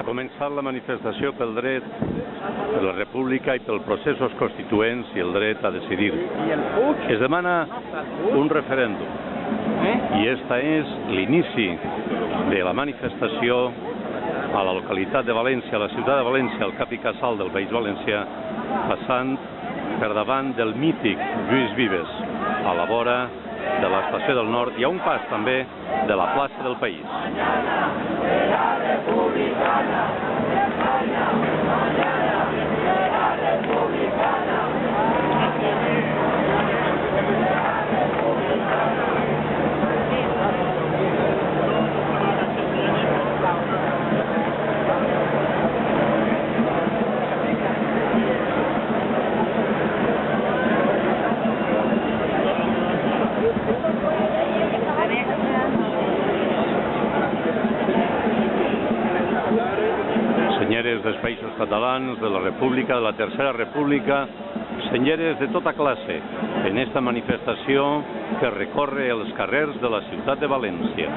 començat la manifestació pel dret de la República i pels processos constituents i el dret a decidir. Es demana un referèndum i esta és l'inici de la manifestació a la localitat de València, a la ciutat de València, al cap i casal del País Valencià, passant per davant del mític Lluís Vives, a la vora de l'estació del Nord i a un pas també de la plaça del País. Senyeres dels països catalans, de la República, de la Tercera República, senyeres de tota classe, en esta manifestació que recorre els carrers de la ciutat de València.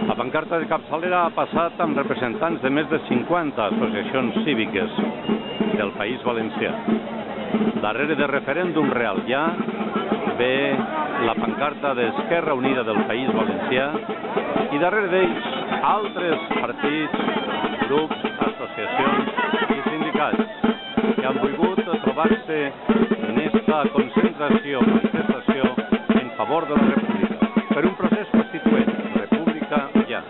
La pancarta de capçalera ha passat amb representants de més de 50 associacions cíviques del País Valencià. Darrere de Referèndum Real Ja ve la pancarta d'Esquerra Unida del País Valencià i darrere d'ells altres partits, grups, associacions i sindicats que han volgut trobar-se en esta concentració, manifestació en favor de la República per un procés constituent. República Ja.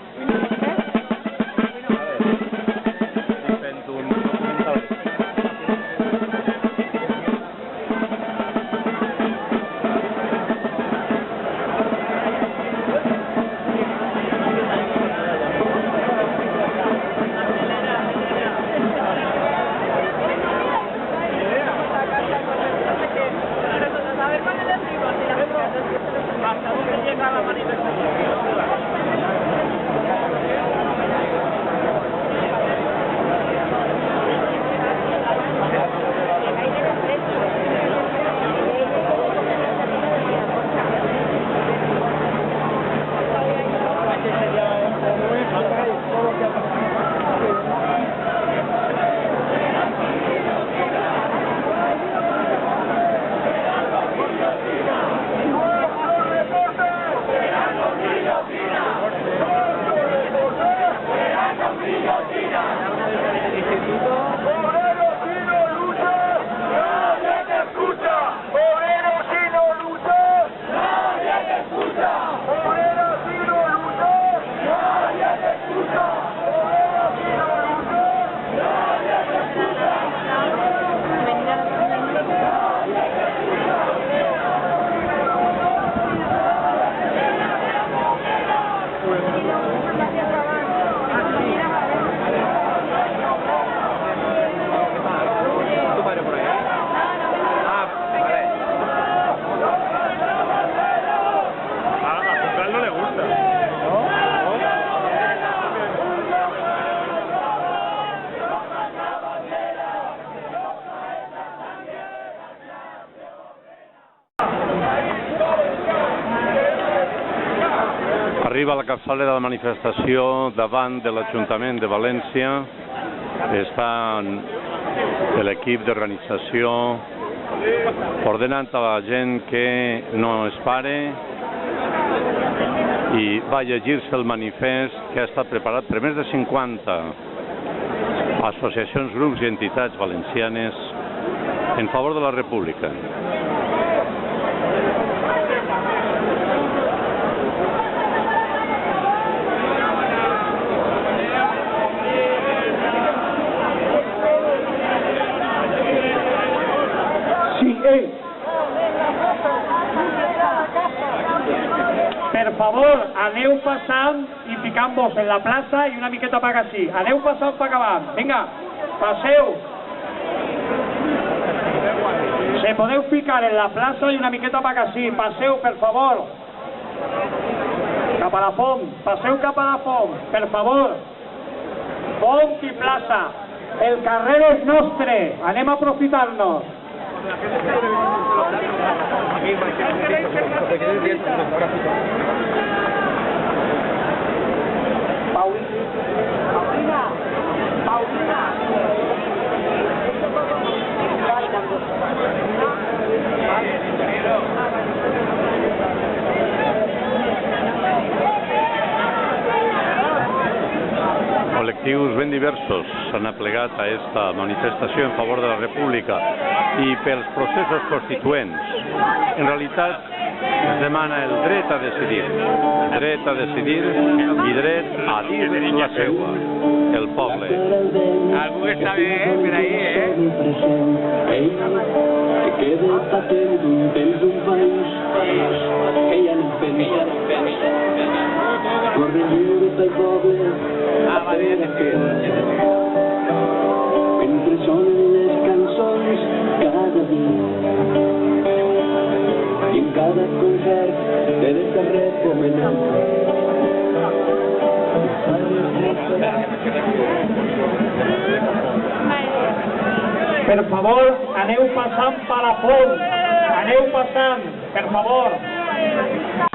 Arriba a la capçalera de la manifestació davant de l'Ajuntament de València. Està l'equip d'organització ordenant a la gent que no es pare i va llegir-se el manifest que ha estat preparat per més de 50 associacions, grups i entitats valencianes en favor de la República. Sí, favor, aneu passant i ficant-vos en la plaça i una miqueta per així. Aneu passant per acabar. Vinga, passeu. Se podeu ficar en la plaça i una miqueta per així. Passeu, per favor. Cap a la font. Passeu cap a la font, per favor. Font i plaça. El carrer és nostre. Anem a aprofitar-nos. Paulina. Col·lectius ben diversos s'han aplegat a esta manifestació en favor de la República i pels processos constituents. En realitat, es demana el dret a decidir i dret a dir la seua, el poble. Algú que està bé, per ahí, Que quede el paper d'un temps d'un país que ja no fem. Corre lliure pel poble mentre sonen les cançons cada dia i en cada concert del carrer Comenat. Per favor, aneu passant per la font. Aneu passant, per favor.